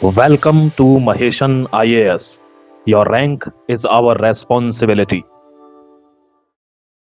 Welcome to Maheshan IAS. Your rank is our responsibility.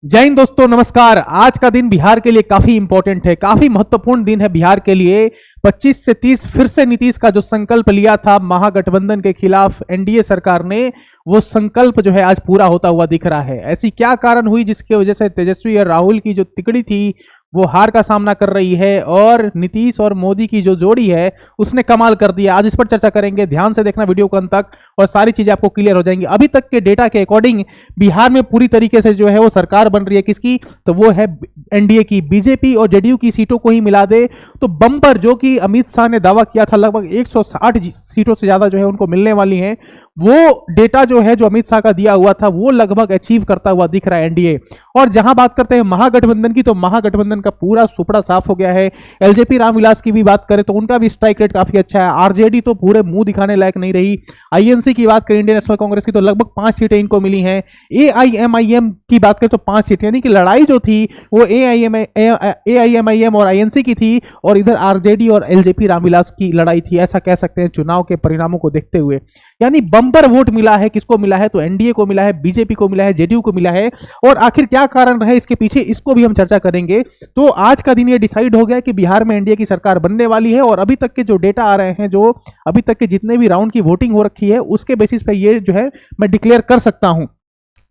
जय हिंद दोस्तों, नमस्कार। आज का दिन बिहार के लिए काफी इंपॉर्टेंट है, काफी महत्वपूर्ण दिन है बिहार के लिए। 25 से 30 फिर से नीतीश का जो संकल्प लिया था महागठबंधन के खिलाफ एनडीए सरकार ने, वो संकल्प जो है आज पूरा होता हुआ दिख रहा है। ऐसी क्या कारण हुई जिसकी वजह से तेजस्वी और राहुल की जो तिकड़ी थी वो हार का सामना कर रही है, और नीतीश और मोदी की जो जोड़ी है उसने कमाल कर दिया। आज इस पर चर्चा करेंगे, ध्यान से देखना वीडियो को अंत तक और सारी चीजें आपको क्लियर हो जाएंगी। अभी तक के डेटा के अकॉर्डिंग बिहार में पूरी तरीके से जो है वो सरकार बन रही है किसकी, तो वो है एनडीए की। बीजेपी और जेडीयू की सीटों को ही मिला दे तो बम्पर, जो कि अमित शाह ने दावा किया था लगभग 160 सीटों से ज्यादा जो है उनको मिलने वाली हैं, वो डेटा जो है जो अमित शाह का दिया हुआ था वो लगभग अचीव करता हुआ दिख रहा है एनडीए। और जहां बात करते हैं महागठबंधन की, तो महागठबंधन का पूरा सुपड़ा साफ हो गया है। एलजेपी रामविलास की भी बात करें तो उनका भी स्ट्राइक रेट काफी अच्छा है। आरजेडी तो पूरे मुंह दिखाने लायक नहीं रही। आईएनसी की बात करें, इंडियन नेशनल कांग्रेस की, तो लगभग 5 सीटें इनको मिली हैं। एआईएमआईएम की बात करें तो 5 सीटें, यानी कि लड़ाई जो थी वो एआईएमआईएम और आईएनसी की थी, और इधर आरजेडी और एलजेपी रामविलास की लड़ाई थी, ऐसा कह सकते हैं चुनाव के परिणामों को देखते हुए। यानी बम्पर वोट मिला है। किसको मिला है, तो एनडीए को मिला है, बीजेपी को मिला है, जेडीयू को मिला है। और आखिर क्या कारण रहे इसके पीछे, इसको भी हम चर्चा करेंगे। तो आज का दिन ये डिसाइड हो गया कि बिहार में एनडीए की सरकार बनने वाली है, और अभी तक के जो डेटा आ रहे हैं, जो अभी तक के जितने भी राउंड की वोटिंग हो रखी है, उसके बेसिस पे ये जो है मैं डिक्लेयर कर सकता हूं।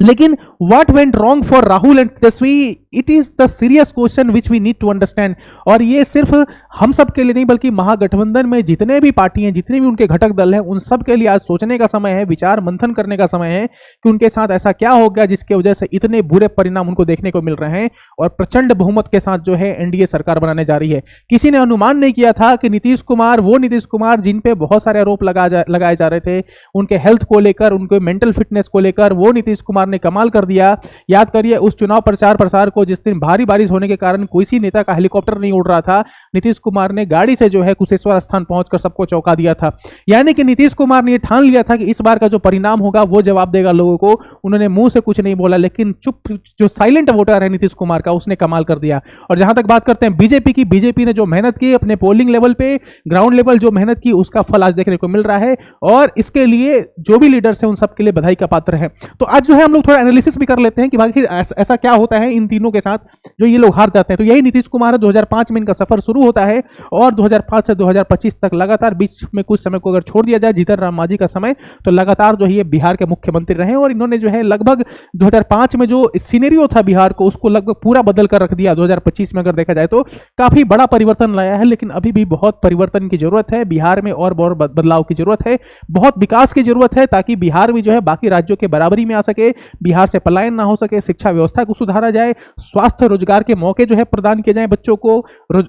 लेकिन what went wrong for Rahul and Tejashwi, it is the serious question which we need to understand. और ये सिर्फ हम सब के लिए नहीं, बल्कि महागठबंधन में जितने भी पार्टी हैं, जितने भी उनके घटक दल हैं, उन सब के लिए आज सोचने का समय है, विचार मंथन करने का समय है कि उनके साथ ऐसा क्या हो गया जिसके वजह से इतने बुरे परिणाम उनको देखने को मिल रहे हैं, और प्रचंड बहुमत के साथ जो है एनडीए सरकार बनाने जा रही है। किसी ने अनुमान नहीं किया था कि नीतीश कुमार, वो नीतीश कुमार जिन पे बहुत सारे आरोप लगाए जा रहे थे, उनके हेल्थ को लेकर, उनके मेंटल फिटनेस को लेकर, वो नीतीश कुमार ने कमाल कर दिया। याद करिए उस चुनाव प्रचार प्रसार को, जिस दिन भारी बारिश होने के कारण किसी नेता का हेलीकॉप्टर नहीं उड़ रहा था, नीतीश कुमार ने गाड़ी से जो है कुशेश्वर स्थान पहुंचकर सबको चौंका दिया था। यानी कि नीतीश कुमार ने यह ठान लिया था कि इस बार का जो परिणाम होगा वो जवाब देगा लोगों को। उन्होंने मुंह से कुछ नहीं बोला, लेकिन चुप जो साइलेंट वोटर है नीतीश कुमार का, उसने कमाल कर दिया। और जहां तक बात करते हैं बीजेपी की, बीजेपी ने जो मेहनत की अपने पोलिंग लेवल पे, ग्राउंड लेवल जो मेहनत की, उसका फल आज देखने को मिल रहा है, और इसके लिए जो भी लीडर्स हैं उन सबके लिए बधाई का पात्र है। तो आज जो है हम लोग थोड़ा एनालिसिस भी कर लेते हैं कि भाई ऐसा क्या होता है इन तीनों के साथ जो ये लोग हार जाते हैं। तो यही नीतीश कुमार है। 2005 में इनका सफर शुरू होता है, और 2005 से 2025 तक लगातार, बीच में कुछ समय को अगर छोड़ दिया जाए जीतन राम मांझी का समय, तो लगातार जो है ये बिहार के मुख्यमंत्री रहे। और इन्होंने जो है लगभग 2005 में जो सिनेरियो था बिहार को, उसको लगभग पूरा बदल कर रख दिया। 2025 में अगर देखा जाए तो काफी बड़ा परिवर्तन लाया है, लेकिन अभी भी बहुत परिवर्तन की जरूरत है बिहार में, और बहुत बदलाव की जरूरत है, बहुत विकास की जरूरत है, ताकि बिहार भी जो है बाकी राज्यों के बराबरी में आ सके, बिहार से पलायन ना हो सके, शिक्षा व्यवस्था को सुधारा जाए, स्वास्थ्य रोजगार के मौके जो है प्रदान किए जाए बच्चों को,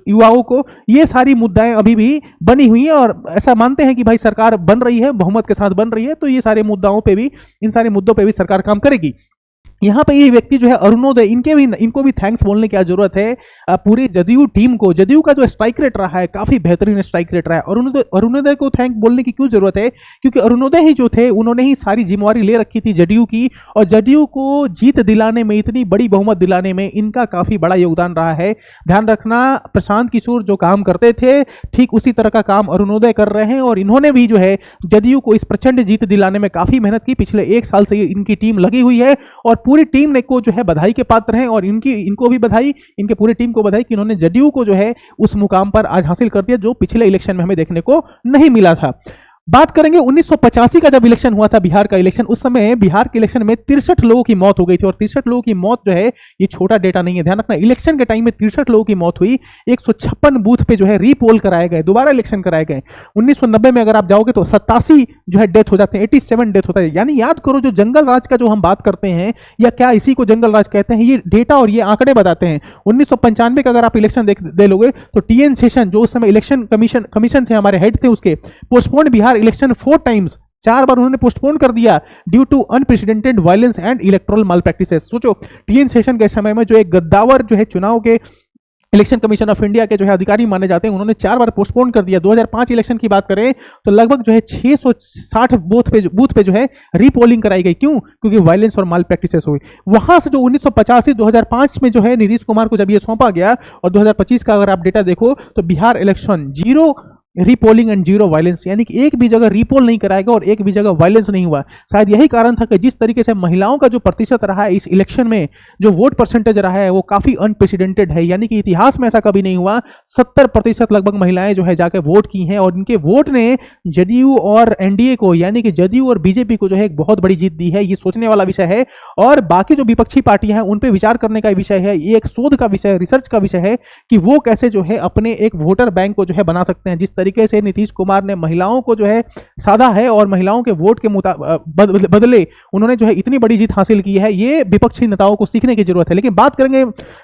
युवाओं को। ये सारी मुद्दाएं अभी भी बनी हुई हैं, और ऐसा मानते हैं कि भाई सरकार बन रही है, बहुमत के साथ बन रही है, तो ये सारे मुद्दाओं पे भी, इन सारे मुद्दों पे भी सरकार काम करेगी। यहाँ पे ये व्यक्ति जो है अरुणोदय, इनको भी थैंक्स बोलने की जरूरत है पूरी जदयू टीम को। जदयू का जो स्ट्राइक रेट रहा है काफी बेहतरीन स्ट्राइक रेट रहा है। अरुणोदय को थैंक बोलने की क्यों जरूरत है, क्योंकि अरुणोदय ही जो थे उन्होंने ही सारी जिम्मेवारी ले रखी थी जदयू की, और जदयू को जीत दिलाने में, इतनी बड़ी बहुमत दिलाने में इनका काफी बड़ा योगदान रहा है। ध्यान रखना, प्रशांत किशोर जो काम करते थे ठीक उसी तरह का काम अरुणोदय कर रहे हैं, और इन्होंने भी जो है जदयू को इस प्रचंड जीत दिलाने में काफी मेहनत की। पिछले 1 साल से इनकी टीम लगी हुई है, और पूरी टीम ने को जो है बधाई के पात्र हैं, और इनको भी बधाई, इनके पूरी टीम को बधाई कि इन्होंने जदयू को जो है उस मुकाम पर आज हासिल कर दिया जो पिछले इलेक्शन में हमें देखने को नहीं मिला था। बात करेंगे 1985 का जब इलेक्शन हुआ था, बिहार का इलेक्शन, उस समय बिहार के इलेक्शन में 63 लोगों की मौत हो गई थी। और 63 लोगों की मौत जो है ये छोटा डेटा नहीं है, ध्यान रखना। इलेक्शन के टाइम में 63 लोगों की मौत हुई, 156 बूथ पे जो है रीपोल कराए गए, दोबारा इलेक्शन कराए गए। 1990 में अगर आप जाओगे तो 87 जो है डेथ हो जाते हैं, 87 डेथ होता है। यानी याद करो, जो जंगल राज का जो हम बात करते हैं, या क्या इसी को जंगल राज कहते हैं, ये डेटा और ये आंकड़े बताते हैं। 1995 का अगर आप इलेक्शन दे लोगे तो टीएन शेषन, जो उस समय इलेक्शन कमीशन थे, हमारे हेड थे उसके, पोस्टपोन्ड बिहार इलेक्शन 4 टाइम्स, 4 बार उन्होंने पोस्टपोन कर दिया due to unprecedented violence and electoral malpractices. सोचो, टीएन शेषन के समय में जो एक गद्दावर जो है चुनाव के इलेक्शन कमीशन ऑफ इंडिया के जो है अधिकारी माने जाते हैं, उन्होंने 4 बार पोस्टपोन कर दिया। 2005 इलेक्शन की बात करें तो लगभग जो है 660 बूथ पे जो है रीपोलिंग कराई गई। क्यों? क्योंकि वायलेंस और माल प्रैक्टिसेस हुई। वहां से जो 1985 2005 में जो है नीतीश कुमार को जब ये सौंपा गया, और 2025 का अगर आप डेटा देखो तो Bihar election 0 repolling and zero violence, यानी कि एक भी जगह रीपोल नहीं कराएगा और एक भी जगह वायलेंस नहीं हुआ। शायद यही कारण था कि जिस तरीके से महिलाओं का जो प्रतिशत रहा है इस इलेक्शन में, जो वोट परसेंटेज रहा है वो काफी अनप्रेसिडेंटेड है, यानी कि इतिहास में ऐसा कभी नहीं हुआ। 70% लगभग महिलाएं जो है जाकर वोट की हैं और इनके वोट ने जदयू और एनडीए को, यानी कि जदयू और बीजेपी को जो है एक बहुत बड़ी जीत दी है। ये सोचने वाला विषय है और बाकी जो विपक्षी पार्टियां हैं उन पे विचार करने का विषय है। ये एक शोध का विषय, रिसर्च का विषय है कि वो कैसे जो है अपने एक वोटर बैंक को जो है बना सकते हैं। जिस तरीके से नीतीश कुमार ने महिलाओं को जो है साधा है और महिलाओं के वोट के बदले उन्होंने जो है इतनी बड़ी जीत हासिल की है, ये विपक्षी नेताओं को सीखने की जरूरत है। लेकिन बात करेंगे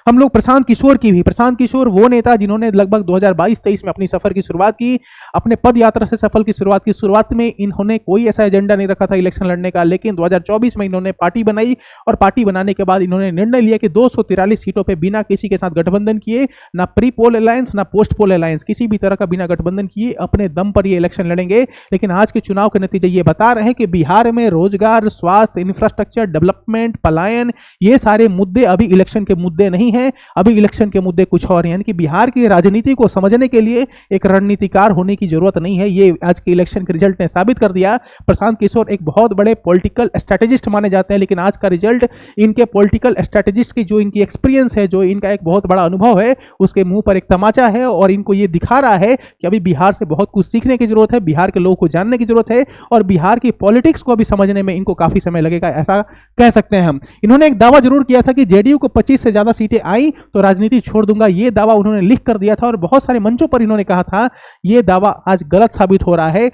हम लोग प्रशांत किशोर की भी। प्रशांत किशोर वो नेता जिन्होंने लगभग 2022-23 में अपनी सफर की शुरुआत की, अपने पद यात्रा से सफर की शुरुआत की। शुरुआत में इन्होंने कोई ऐसा एजेंडा नहीं रखा था इलेक्शन लड़ने का, लेकिन 2024 में इन्होंने पार्टी बनाई और पार्टी बनाने के बाद इन्होंने निर्णय लिया कि 243 सीटों पर बिना किसी के साथ गठबंधन किए, ना प्री पोल अलायंस ना पोस्ट पोल अलायंस, किसी भी तरह का बिना गठबंधन किए अपने दम पर ये इलेक्शन लड़ेंगे। लेकिन आज के चुनाव के नतीजे ये बता रहे हैं कि बिहार में रोजगार, स्वास्थ्य, इंफ्रास्ट्रक्चर, डेवलपमेंट, पलायन, ये सारे मुद्दे अभी इलेक्शन के मुद्दे नहीं हैं। अभी इलेक्शन के मुद्दे कुछ और हैं, यानी कि बिहार की राजनीति को समझने के लिए एक रणनीतिकार होने की जरूरत नहीं है। ये आज के इलेक्शन के रिजल्ट ने साबित कर दिया। प्रशांत किशोर एक बहुत बड़े पॉलिटिकल स्ट्रेटेजिस्ट माने जाते हैं, लेकिन आज का रिजल्ट इनके पॉलिटिकल स्ट्रेटेजिस्ट की जो इनकी एक्सपीरियंस है, जो इनका एक बहुत बड़ा अनुभव है, उसके मुंह पर एक तमाचा है और इनको ये दिखा रहा है कि अभी बिहार से बहुत कुछ सीखने की जरूरत है, बिहार के लोगों को जानने की जरूरत है और बिहार की पॉलिटिक्स को भी समझने में इनको काफी समय लगेगा, ऐसा कह सकते हैं हम। इन्होंने एक दावा जरूर किया था कि जेडीयू को 25 से ज्यादा सीटें आई तो राजनीति छोड़ दूंगा, ये दावा उन्होंने लिख कर दिया था और बहुत सारे मंचों पर इन्होंने कहा था। ये दावा आज गलत साबित हो रहा है।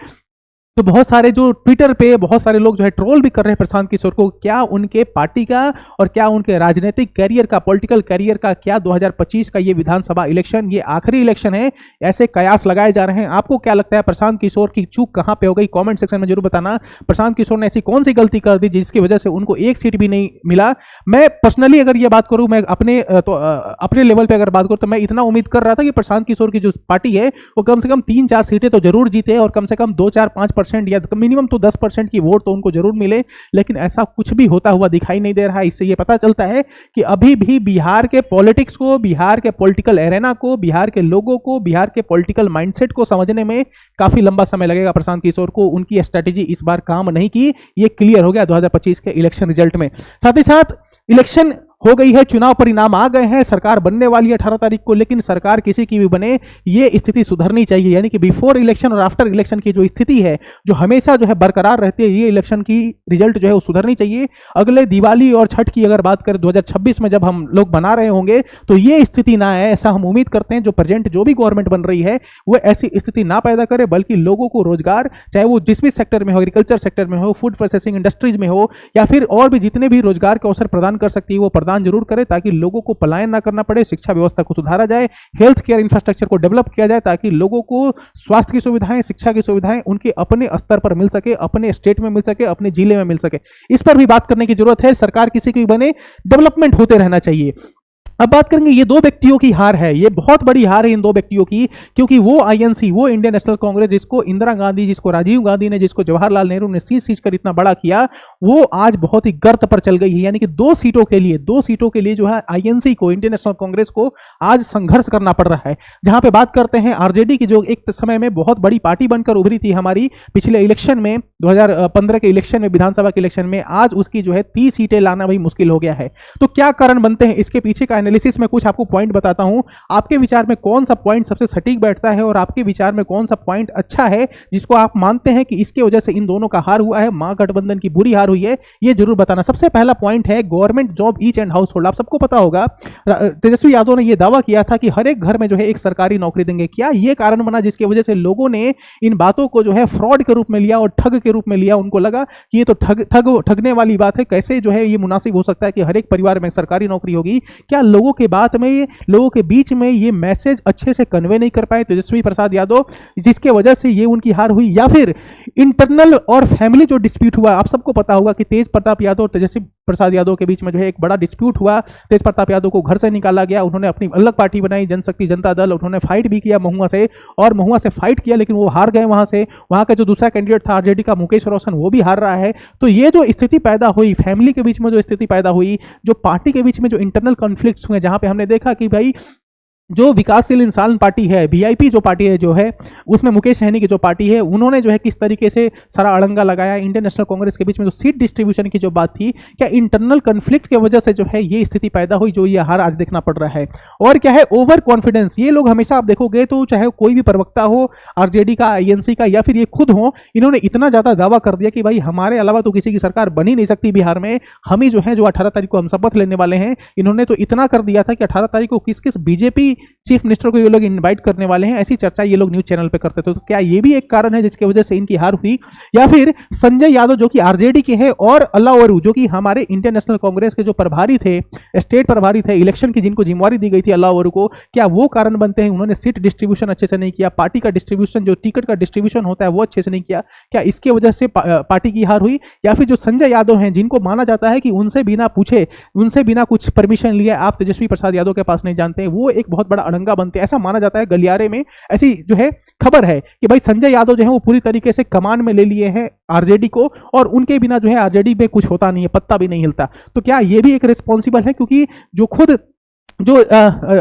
तो बहुत सारे जो ट्विटर पे बहुत सारे लोग जो है ट्रोल भी कर रहे हैं प्रशांत किशोर को। क्या उनके पार्टी का और क्या उनके राजनीतिक कैरियर का, पॉलिटिकल कैरियर का, क्या 2025 का ये विधानसभा इलेक्शन ये आखिरी इलेक्शन है, ऐसे कयास लगाए जा रहे हैं। आपको क्या लगता है प्रशांत किशोर की चूक कहां पे हो गई? कमेंट सेक्शन में जरूर बताना। प्रशांत किशोर ने ऐसी कौन सी गलती कर दी जिसकी वजह से उनको एक सीट भी नहीं मिला? मैं पर्सनली अगर ये बात करूं, मैं अपने लेवल पर अगर बात करूं तो मैं इतना उम्मीद कर रहा था कि प्रशांत किशोर की जो पार्टी है वो कम से कम 3-4 सीटें तो जरूर जीते और कम से कम 2-4-5% या मिनिमम तो 10% की वोट तो उनको जरूर मिले। लेकिन ऐसा कुछ भी होता हुआ दिखाई नहीं दे रहा है। इससे यह पता चलता है कि अभी भी बिहार के पॉलिटिक्स को, बिहार के पॉलिटिकल एरेना को, बिहार के लोगों को, बिहार के पॉलिटिकल माइंडसेट को समझने में काफी लंबा समय लगेगा। प्रशांत किशोर को उनकी स्ट्रेटेजी इस बार काम नहीं की, ये क्लियर हो गया 2025 के इलेक्शन रिजल्ट में। साथ ही साथ इलेक्शन हो गई है, चुनाव परिणाम आ गए हैं, सरकार बनने वाली है 18 तारीख को, लेकिन सरकार किसी की भी बने ये स्थिति सुधरनी चाहिए। यानी कि बिफोर इलेक्शन और आफ्टर इलेक्शन की जो स्थिति है, जो हमेशा जो है बरकरार रहती है, ये इलेक्शन की रिजल्ट जो है वो सुधरनी चाहिए। अगले दिवाली और छठ की अगर बात करें 2026 में जब हम लोग बना रहे होंगे तो ये स्थिति ना आए, ऐसा हम उम्मीद करते हैं। जो प्रेजेंट जो भी गवर्नमेंट बन रही है वो ऐसी स्थिति ना पैदा करे, बल्कि लोगों को रोजगार, चाहे वो जिस भी सेक्टर में हो, एग्रीकल्चर सेक्टर में हो, फूड प्रोसेसिंग इंडस्ट्रीज में हो, या फिर और भी जितने भी रोजगार के अवसर प्रदान कर सकती है वो प्रदान जरूर करे, ताकि लोगों को पलायन ना करना पड़े। शिक्षा व्यवस्था को सुधारा जाए, हेल्थ केयर इंफ्रास्ट्रक्चर को डेवलप किया जाए, ताकि लोगों को स्वास्थ्य की सुविधाएं, शिक्षा की सुविधाएं उनके अपने स्तर पर मिल सके, अपने स्टेट में मिल सके, अपने जिले में मिल सके। इस पर भी बात करने की जरूरत है। सरकार किसी की भी बने, डेवलपमेंट होते रहना चाहिए। अब बात करेंगे, ये दो व्यक्तियों की हार है, ये बहुत बड़ी हार है इन दो व्यक्तियों की, क्योंकि वो आईएनसी, वो इंडियन नेशनल कांग्रेस, जिसको इंदिरा गांधी, जिसको राजीव गांधी ने, जिसको जवाहरलाल नेहरू ने सींच कर इतना बड़ा किया, वो आज बहुत ही गर्त पर चल गई है। यानी कि दो सीटों के लिए जो है आईएनसी को, इंडियन नेशनल कांग्रेस को आज संघर्ष करना पड़ रहा है। जहां पे बात करते हैं आरजेडी की, जो एक समय में बहुत बड़ी पार्टी बनकर उभरी थी हमारी पिछले इलेक्शन में, 2015 के इलेक्शन में, विधानसभा के इलेक्शन में, आज उसकी जो है 30 सीटें लाना भी मुश्किल हो गया है। तो क्या कारण बनते हैं? इसके पीछे का एनालिसिस में कुछ आपको पॉइंट बताता हूं। आपके विचार में कौन सा पॉइंट सबसे सटीक बैठता है और आपके विचार में कौन सा पॉइंट अच्छा है जिसको आप मानते हैं कि इसके वजह से इन दोनों का हार हुआ है, महागठबंधन की बुरी हार हुई है, ये जरूर बताना। सबसे पहला पॉइंट है government job each and house hold. आप सबको पता होगा तेजस्वी यादव ने यह दावा किया था कि हर एक घर में जो है एक सरकारी नौकरी देंगे। क्या यह कारण बना जिसकी वजह से लोगों ने इन बातों को जो है फ्रॉड के रूप में लिया और ठग के रूप में लिया? उनको लगा कि ये तो ठगने वाली बात है, कैसे जो है ये मुनासिब हो सकता है कि हर एक परिवार में सरकारी नौकरी होगी? क्या लोगों के बात में, लोगों के बीच में ये मैसेज अच्छे से कन्वे नहीं कर पाए तेजस्वी प्रसाद यादव, जिसके वजह से ये उनकी हार हुई? या फिर इंटरनल और फैमिली जो डिस्प्यूट हुआ, आप सबको पता होगा कि तेज प्रताप यादव और तेजस्वी प्रसाद यादव के बीच में जो है एक बड़ा डिस्प्यूट हुआ। तेज प्रताप यादव को घर से निकाला गया, उन्होंने अपनी अलग पार्टी बनाई, जनशक्ति जनता दल, उन्होंने फाइट भी किया महुआ से, और महुआ से फाइट किया लेकिन वो हार गए वहां से। वहां का जो दूसरा कैंडिडेट था आरजेडी का मुकेश रोशन, वो भी हार रहा है। तो ये जो स्थिति पैदा हुई, फैमिली के बीच में जो स्थिति पैदा हुई, जो पार्टी के बीच में जो इंटरनल कॉन्फ्लिक्ट्स हुए, जहां पे हमने देखा कि भाई जो विकासशील इंसान पार्टी है, वीआईपी जो पार्टी है जो है, उसमें मुकेश सहनी की जो पार्टी है, उन्होंने जो है किस तरीके से सारा अड़ंगा लगाया। इंडियन नेशनल कांग्रेस के बीच में जो सीट डिस्ट्रीब्यूशन की जो बात थी, क्या इंटरनल कन्फ्लिक्ट की वजह से जो है ये स्थिति पैदा हुई जो ये हार आज देखना पड़ रहा है। और क्या है, ओवर कॉन्फिडेंस। ये लोग हमेशा आप देखोगे तो चाहे कोई भी प्रवक्ता हो आरजेडी का, आईएनसी का, या फिर ये खुद हो, इन्होंने इतना ज्यादा दावा कर दिया कि भाई हमारे अलावा तो किसी की सरकार बन ही नहीं सकती बिहार में, हम ही जो है जो 18 तारीख को हम शपथ लेने वाले हैं। इन्होंने तो इतना कर दिया था कि 18 तारीख को किस किस बीजेपी चीफ मिनिस्टर को ये लोग इनवाइट करने वाले हैं, ऐसी चर्चा ये लोग न्यूज चैनल पे करते थे। तो क्या ये भी एक कारण है जिसकी वजह से इनकी हार हुई? या फिर संजय यादव जो कि आरजेडी के हैं और अल्लावरू जो कि हमारे इंडियन नेशनल कांग्रेस के जो प्रभारी थे, स्टेट प्रभारी थे, इलेक्शन की जिनको जिम्मेवारी दी गई थी अल्लावरू को, क्या वो कारण बनते हैं? उन्होंने सीट डिस्ट्रीब्यूशन अच्छे से नहीं किया, पार्टी का डिस्ट्रीब्यूशन जो टिकट का डिस्ट्रीब्यूशन होता है वो अच्छे से नहीं किया, क्या इसके वजह से पार्टी की हार हुई? या फिर जो संजय यादव हैं जिनको माना जाता है कि उनसे बिना पूछे, उनसे बिना कुछ परमिशन लिए आप तेजस्वी प्रसाद यादव के पास नहीं जानते हैं, वो एक बहुत बड़ा अड़ंगा बनते हैं, ऐसा माना जाता है। गलियारे में ऐसी जो है खबर है कि भाई संजय यादव जो है वो पूरी तरीके से कमान में ले लिए हैं आरजेडी को, और उनके बिना जो है आरजेडी में कुछ होता नहीं है, पत्ता भी नहीं हिलता। तो क्या ये भी एक रिस्पॉन्सिबल है? क्योंकि जो खुद जो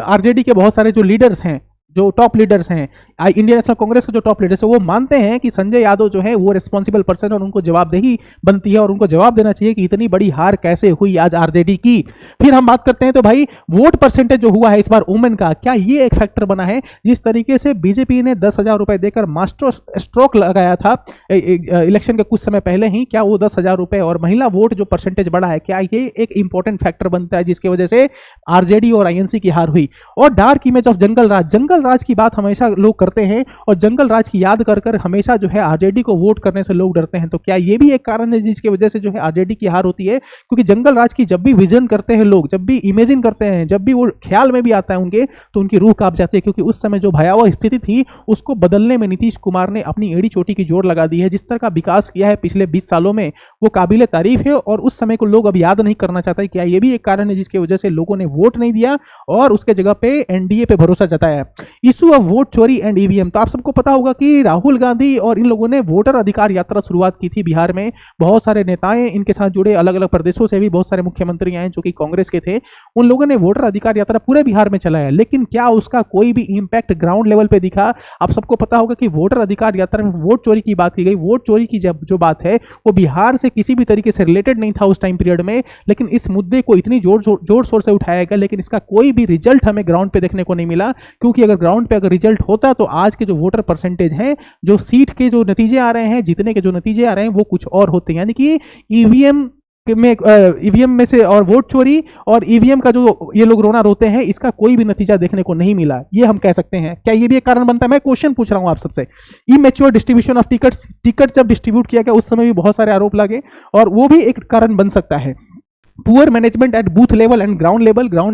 आरजेडी के बहुत सारे जो लीडर्स हैं, जो टॉप लीडर्स हैं, इंडियन नेशनल कांग्रेस के जो टॉप लीडर्स हैं, वो मानते हैं कि संजय यादव जो है वो रिस्पॉन्सिबल पर्सन है और उनको जवाबदेही बनती है और उनको जवाब देना चाहिए कि इतनी बड़ी हार कैसे हुई आज आरजेडी की। फिर हम बात करते हैं तो भाई वोट परसेंटेज जो हुआ है इस बार वुमेन का, क्या ये एक फैक्टर बना है? जिस तरीके से बीजेपी ने 10,000 रुपए देकर मास्टर स्ट्रोक लगाया था इलेक्शन के कुछ समय पहले ही, क्या वो 10,000 रुपए और महिला वोट जो परसेंटेज बढ़ा है, क्या ये एक इंपॉर्टेंट फैक्टर बनता है जिसकी वजह से आरजेडी और आईएनसी की हार हुई? और डार्क इमेज ऑफ जंगल राज की बात हमेशा लोग करते हैं और जंगल राज की याद कर कर हमेशा जो है आरजेडी को वोट करने से लोग डरते हैं। तो क्या ये भी एक कारण है जिसकी वजह से जो है आरजेडी की हार होती है? क्योंकि जंगल राज की जब भी विजन करते हैं लोग, जब भी इमेजिन करते हैं, जब भी वो ख्याल में भी आता है उनके, तो उनकी रूह कांप जाती है। क्योंकि उस समय जो भयावह स्थिति थी उसको बदलने में नीतीश कुमार ने अपनी एड़ी चोटी की जोर लगा दी है। जिस तरह का विकास किया है पिछले 20 सालों में वो काबिले तारीफ है और उस समय को लोग अब याद नहीं करना चाहते। क्या ये भी एक कारण है जिसकी वजह से लोगों ने वोट नहीं दिया और उसके जगह पे एनडीए पे भरोसा जताया? इशू ऑफ वोट चोरी एंड ईवीएम। तो आप सबको पता होगा कि राहुल गांधी और इन लोगों ने वोटर अधिकार यात्रा शुरुआत की थी बिहार में। बहुत सारे नेताएं इनके साथ जुड़े, अलग अलग प्रदेशों से भी बहुत सारे मुख्यमंत्री आए जो कि कांग्रेस के थे। उन लोगों ने वोटर अधिकार यात्रा पूरे बिहार में चलाया, लेकिन क्या उसका कोई भी इंपैक्ट ग्राउंड लेवल पे दिखा? आप सबको पता होगा कि वोटर अधिकार यात्रा में वोट चोरी की बात की गई। वोट चोरी की जो बात है वो बिहार से किसी भी तरीके से रिलेटेड नहीं था उस टाइम पीरियड में, लेकिन इस मुद्दे को इतनी जोर शोर से उठाया गया, लेकिन इसका कोई भी रिजल्ट हमें ग्राउंड पे देखने को नहीं मिला। क्योंकि अगर ग्राउंड पे अगर रिजल्ट होता तो आज के जो वोटर परसेंटेज हैं, जो सीट के जो नतीजे आ रहे हैं, जीतने के जो नतीजे आ रहे हैं, वो कुछ और होते हैं। यानी कि ईवीएम में से और वोट चोरी और ईवीएम का जो ये लोग रोना रोते हैं, इसका कोई भी नतीजा देखने को नहीं मिला, ये हम कह सकते हैं। क्या ये भी एक कारण बनता है? मैं क्वेश्चन पूछ रहा हूं आप सबसे। इमैच्योर डिस्ट्रीब्यूशन ऑफ टिकट जब डिस्ट्रीब्यूट किया गया उस समय भी बहुत सारे आरोप लगे और वो भी एक कारण बन सकता है। Poor management eight booth level and ground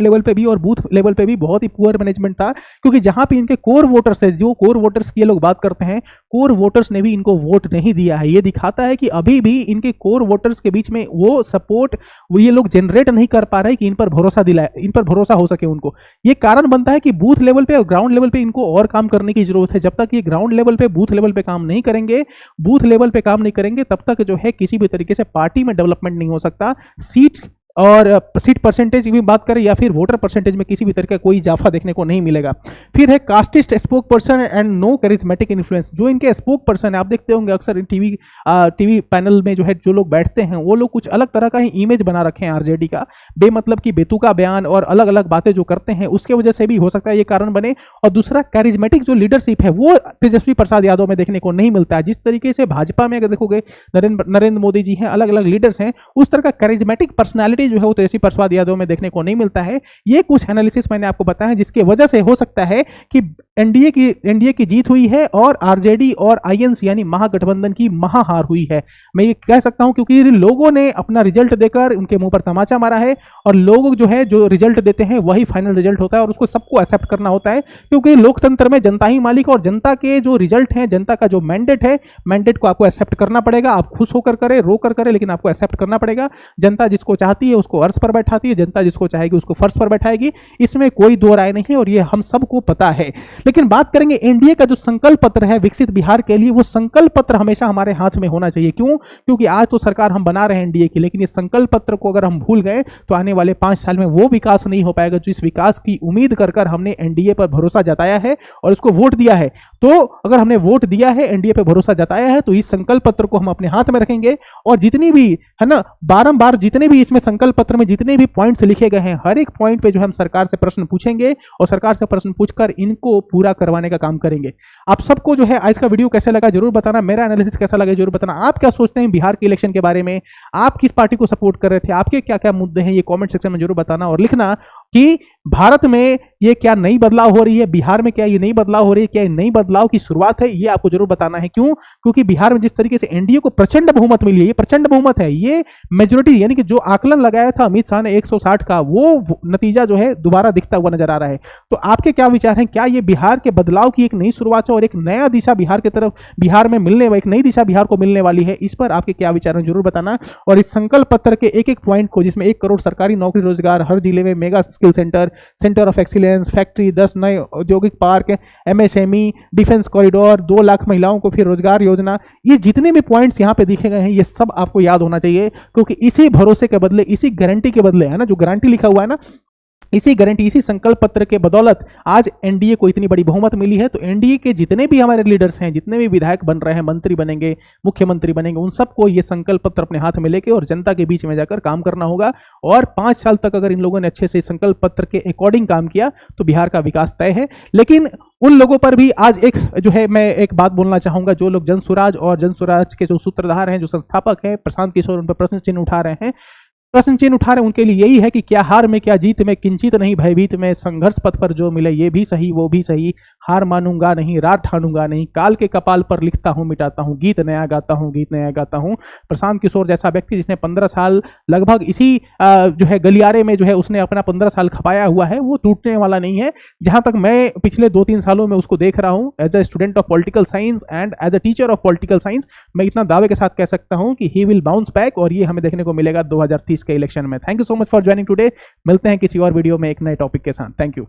level पे भी और बूथ लेवल पे भी बहुत ही पुअर मैनेजमेंट था। क्योंकि जहां पे इनके कोर वोटर्स है, जो कोर वोटर्स की ये लोग बात करते हैं, कोर वोटर्स ने भी इनको वोट नहीं दिया है। ये दिखाता है कि अभी भी इनके कोर वोटर्स के बीच में वो सपोर्ट ये लोग जनरेट नहीं कर पा रहे कि इन पर भरोसा हो सके उनको। ये कारण बनता है कि बूथ लेवल पे और ग्राउंड लेवल पे इनको और काम करने की जरूरत है। जब तक ये ग्राउंड लेवल पे बूथ लेवल पे काम नहीं करेंगे, तब तक जो है किसी भी तरीके से पार्टी में डेवलपमेंट नहीं हो सकता। सीट परसेंटेज की भी बात करें या फिर वोटर परसेंटेज में किसी भी तरह का कोई इजाफा देखने को नहीं मिलेगा। फिर है casteist spokesperson and no charismatic influence. जो इनके स्पोक पर्सन है, आप देखते होंगे अक्सर टीवी पैनल में जो है जो लोग बैठते हैं वो लोग कुछ अलग तरह का ही इमेज बना रखे हैं आरजेडी का, बेमतलब की बेतुका बयान और अलग अलग बातें जो करते हैं उसके वजह से भी हो सकता है ये कारण बने। और दूसरा, कैरिज्मेटिक जो लीडरशिप है वो तेजस्वी प्रसाद यादव में देखने को नहीं मिलता है। जिस तरीके से भाजपा में अगर देखोगे नरेंद्र मोदी जी हैं, अलग अलग लीडर्स हैं, उस तरह का कैरिज्मेटिक पर्सनैलिटी जो है वो तेजस्वी प्रसाद यादव में देखने को नहीं मिलता है। ये कुछ एनालिसिस मैंने आपको बताया जिसकी वजह से हो सकता है कि एनडीए की जीत हुई है और आरजेडी और आईएनसी यानी महागठबंधन की महाहार हुई है। मैं ये कह सकता हूं क्योंकि लोगों ने अपना रिजल्ट देकर उनके मुंह पर तमाचा मारा है और लोग जो है जो रिजल्ट देते हैं वही फाइनल रिजल्ट होता है और उसको सबको एक्सेप्ट करना होता है। क्योंकि लोकतंत्र में जनता ही मालिक और जनता के जो रिजल्ट है, जनता का जो मैंडेट है, मैंडेट को आपको एक्सेप्ट करना पड़ेगा। आप खुश होकर करें, रो कर करें, लेकिन आपको एक्सेप्ट करना पड़ेगा। जनता जिसको चाहती है उसको अर्श पर बैठाती है, जनता जिसको चाहेगी उसको फर्श पर बैठाएगी, इसमें कोई दो राय नहीं है और ये हम सबको पता है। लेकिन बात करेंगे एनडीए का जो संकल्प पत्र है विकसित बिहार के लिए, वो संकल्प पत्र हमेशा हमारे हाथ में होना चाहिए। क्यों? क्योंकि आज तो सरकार हम बना रहे हैं एनडीए की, लेकिन इस संकल्प पत्र को अगर हम भूल गए तो आने वाले 5 साल में वो विकास नहीं हो पाएगा जो इस विकास की उम्मीद कर हमने एनडीए पर भरोसा जताया है और उसको वोट दिया है। तो अगर हमने वोट दिया है, एनडीए पे भरोसा जताया है, तो इस संकल्प पत्र को हम अपने हाथ में रखेंगे और जितनी भी है ना, बारंबार जितने भी इसमें संकल्प पत्र में जितने भी पॉइंट्स लिखे गए हैं, हर एक पॉइंट पे जो हम सरकार से प्रश्न पूछेंगे और सरकार से प्रश्न पूछकर इनको पूरा करवाने का काम करेंगे। आप सबको जो है आज का वीडियो कैसा लगा जरूर बताना, मेरा एनालिसिस कैसा लगा जरूर बताना। आप क्या सोचते हैं बिहार के इलेक्शन के बारे में, आप किस पार्टी को सपोर्ट कर रहे थे, आपके क्या क्या मुद्दे हैं, ये कॉमेंट सेक्शन में जरूर बताना और लिखना कि भारत में ये क्या नई बदलाव हो रही है, बिहार में क्या ये नई बदलाव हो रही है, क्या ये नई बदलाव की शुरुआत है, ये आपको जरूर बताना है। क्यों? क्योंकि बिहार में जिस तरीके से एनडीए को प्रचंड बहुमत मिली है, ये प्रचंड बहुमत है, ये मेजोरिटी यानी कि जो आकलन लगाया था अमित शाह ने 160 का, वो नतीजा जो है दोबारा दिखता हुआ नजर आ रहा है। तो आपके क्या विचार हैं? क्या ये बिहार के बदलाव की एक नई शुरुआत है और एक नया दिशा बिहार की तरफ, बिहार में मिलने एक नई दिशा बिहार को मिलने वाली है? इस पर आपके क्या विचार हैं जरूर बताना। और इस संकल्प पत्र के एक एक पॉइंट को, जिसमें 1 करोड़ सरकारी नौकरी रोजगार, हर जिले में mega skill centre, centre of excellence, factory, 10 नए औद्योगिक park, MSME, defence corridor, 2 lakh महिलाओं को फिर रोजगार योजना, ये जितने भी पॉइंट्स यहाँ पे दिखे गए हैं ये सब आपको याद होना चाहिए। क्योंकि इसी भरोसे के बदले, इसी गारंटी के बदले, है ना, जो गारंटी लिखा हुआ है ना, इसी गारंटी, इसी संकल्प पत्र के बदौलत आज एनडीए को इतनी बड़ी बहुमत मिली है। तो एनडीए के जितने भी हमारे लीडर्स हैं, जितने भी विधायक बन रहे हैं, मंत्री बनेंगे, मुख्यमंत्री बनेंगे, उन सबको ये संकल्प पत्र अपने हाथ में लेके और जनता के बीच में जाकर काम करना होगा। और 5 साल तक अगर इन लोगों ने अच्छे से संकल्प पत्र के अकॉर्डिंग काम किया तो बिहार का विकास तय है। लेकिन उन लोगों पर भी आज एक जो है, मैं एक बात बोलना चाहूंगा, जो लोग जनसुराज और जनसुराज के जो सूत्रधार हैं, जो संस्थापक हैं प्रशांत किशोर, उन पर प्रश्न चिन्ह उठा रहे हैं, उनके लिए यही है कि क्या हार में क्या जीत में, किंचित नहीं भयभीत में, संघर्ष पथ पर जो मिले ये भी सही वो भी सही, हार मानूंगा नहीं रात ठानूंगा नहीं, काल के कपाल पर लिखता हूं मिटाता हूं, गीत नया गाता हूं, गीत नया गाता हूं। प्रशांत किशोर जैसा व्यक्ति जिसने 15 साल लगभग इसी जो है गलियारे में जो है उसने अपना 15 साल खपाया हुआ है, वो टूटने वाला नहीं है। जहां तक मैं पिछले 2-3 सालों में उसको देख रहा हूं as a student of political science and as a teacher of political science, मैं इतना दावे के साथ कह सकता हूं कि ही विल बाउंस बैक और ये हमें देखने को मिलेगा 2030 के इलेक्शन में। Thank you so much for joining today. मिलते हैं किसी और वीडियो में एक नए टॉपिक के साथ। Thank you.